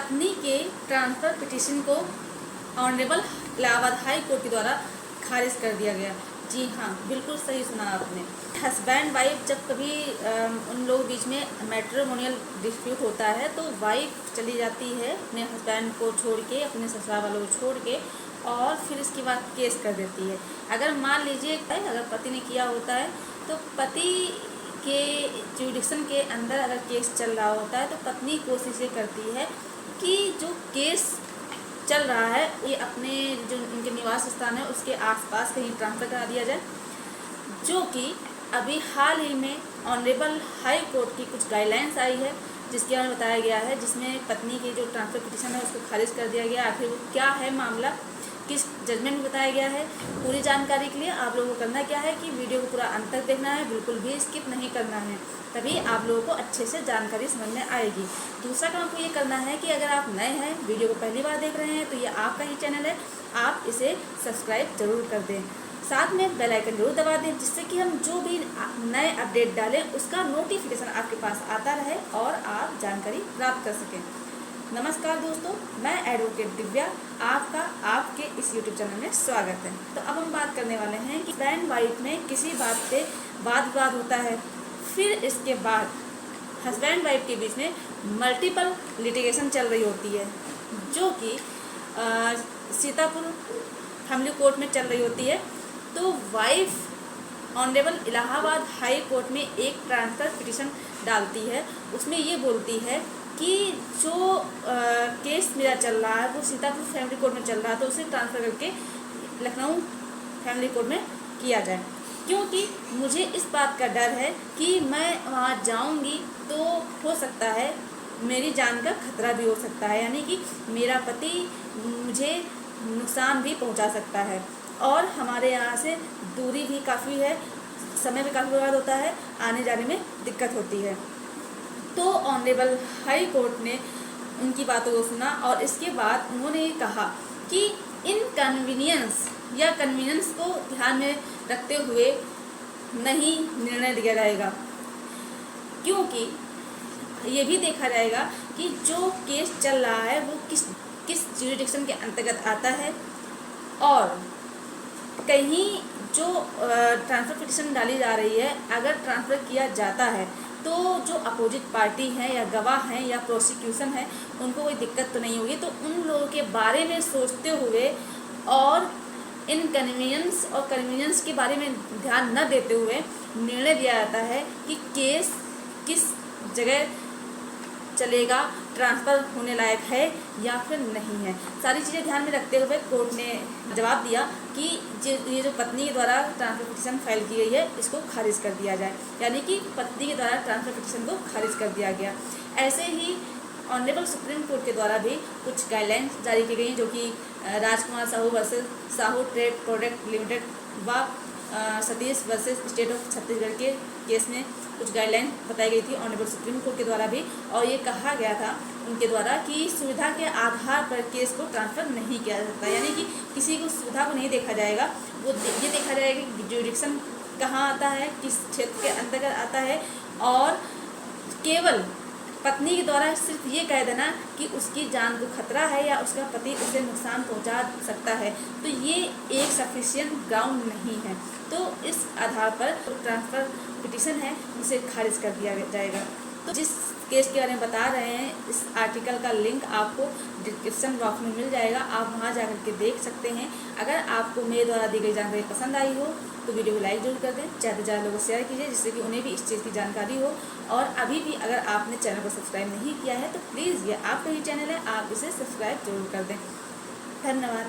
पत्नी के transfer petition को ऑनरेबल इलाहाबाद हाई कोर्ट के द्वारा खारिज कर दिया गया। जी हाँ, बिल्कुल सही सुना आपने। हस्बैंड वाइफ जब कभी उन लोग बीच में मैट्रिमोनियल डिस्प्यूट होता है तो वाइफ चली जाती है अपने हस्बैंड को छोड़ के, अपने ससुराल वालों को छोड़ के, और फिर इसके बाद केस कर देती है। अगर मान लीजिए अगर पति ने किया होता है तो पति के जुडिक्शन के अंदर अगर केस चल रहा होता है तो पत्नी कोशिश ये करती है कि जो केस चल रहा है ये अपने जो उनके निवास स्थान है उसके आसपास कहीं ट्रांसफ़र करा दिया जाए, जो कि अभी हाल ही में ऑनरेबल हाई कोर्ट की कुछ गाइडलाइंस आई है जिसके बारे में बताया गया है, जिसमें पत्नी की जो ट्रांसफ़र पिटीशन है उसको खारिज कर दिया गया। आखिर वो क्या है मामला, किस जजमेंट में बताया गया है, पूरी जानकारी के लिए आप लोगों को करना क्या है कि वीडियो को पूरा अंत तक देखना है, बिल्कुल भी स्किप नहीं करना है, तभी आप लोगों को अच्छे से जानकारी समझ में आएगी। दूसरा काम आपको ये करना है कि अगर आप नए हैं, वीडियो को पहली बार देख रहे हैं, तो ये आपका ही चैनल है, आप इसे सब्सक्राइब ज़रूर कर दें, साथ में बेल आइकन जरूर दबा दें, जिससे कि हम जो भी नए अपडेट डालें उसका नोटिफिकेशन आपके पास आता रहे और आप जानकारी प्राप्त कर सकें। नमस्कार दोस्तों, मैं एडवोकेट दिव्या, आपका आपके इस यूट्यूब चैनल में स्वागत है। तो अब हम बात करने वाले हैं कि हस्बैंड वाइफ में किसी बात पे वाद विवाद होता है, फिर इसके बाद हस्बैंड वाइफ के बीच में मल्टीपल लिटिगेशन चल रही होती है, जो कि सीतापुर फैमिली कोर्ट में चल रही होती है। तो wife honourable Allahabad high court में एक ट्रांसफ़र पिटीशन डालती है, उसमें ये बोलती है कि जो केस मेरा चल रहा है वो सीतापुर फैमिली कोर्ट में चल रहा है, तो उसे ट्रांसफ़र करके लखनऊ फैमिली कोर्ट में किया जाए, क्योंकि मुझे इस बात का डर है कि मैं वहाँ जाऊँगी तो हो सकता है मेरी जान का खतरा भी हो सकता है, यानी कि मेरा पति मुझे नुकसान भी पहुँचा सकता है, और हमारे यहाँ से दूरी भी काफ़ी है, समय भी काफ़ी बर्बाद होता है, आने जाने में दिक्कत होती है। तो ऑनरेबल हाई कोर्ट ने उनकी बातों को सुना और इसके बाद उन्होंने ये कहा कि इनकन्वीनियंस या कन्वीनियंस को ध्यान में रखते हुए नहीं निर्णय दिया जाएगा, क्योंकि ये भी देखा जाएगा कि जो केस चल रहा है वो किस ज्यूरिडिक्शन के अंतर्गत आता है, और कहीं जो ट्रांसफ़र पिटीशन डाली जा रही है अगर ट्रांसफ़र किया जाता है तो जो अपोजिट पार्टी हैं या गवाह हैं या प्रोसिक्यूशन है उनको कोई दिक्कत तो नहीं होगी। तो उन लोगों के बारे में सोचते हुए और इनकन्वीनियंस और कन्वीनियंस के बारे में ध्यान न देते हुए निर्णय दिया जाता है कि केस किस जगह चलेगा, ट्रांसफ़र होने लायक है या फिर नहीं है। सारी चीज़ें ध्यान में रखते हुए कोर्ट ने जवाब दिया कि ये जो पत्नी के द्वारा ट्रांसफ़र पिटीशन फाइल की गई है इसको खारिज कर दिया जाए, यानी कि पत्नी के द्वारा ट्रांसफ़र पिटीशन को खारिज कर दिया गया। ऐसे ही ऑनरेबल सुप्रीम कोर्ट के द्वारा भी कुछ गाइडलाइंस जारी की गई, जो कि Rajkumar Sahu versus Sahu trade product limited व Satish versus state of Chhattisgarh के केस में कुछ गाइडलाइन बताई गई थी ऑनरेबल सुप्रीम कोर्ट के द्वारा भी, और ये कहा गया था उनके द्वारा कि सुविधा के आधार पर केस को ट्रांसफ़र नहीं किया जा सकता, यानी कि किसी को सुविधा को नहीं देखा जाएगा, वो ये देखा जाएगा कि ज्यूरिडिक्शन कहाँ आता है, किस क्षेत्र के अंतर्गत आता है, और केवल पत्नी के द्वारा सिर्फ ये कह देना कि उसकी जान को खतरा है या उसका पति उसे नुकसान पहुंचा सकता है, तो ये एक सफिशिएंट ग्राउंड नहीं है। तो इस आधार पर ट्रांसफ़र पिटीशन है उसे खारिज कर दिया जाएगा। तो जिस केस के बारे में बता रहे हैं इस आर्टिकल का लिंक आपको डिस्क्रिप्शन बॉक्स में मिल जाएगा, आप वहां जाकर के देख सकते हैं। अगर आपको मेरे द्वारा दी गई जानकारी पसंद आई हो तो वीडियो को लाइक जरूर कर दें, ज़्यादा से ज़्यादा लोगों को शेयर कीजिए जिससे कि उन्हें भी इस चीज़ की जानकारी हो। और अभी भी अगर आपने चैनल को सब्सक्राइब नहीं किया है तो प्लीज़ ये आपका ही चैनल है, आप इसे सब्सक्राइब जरूर कर दें। धन्यवाद।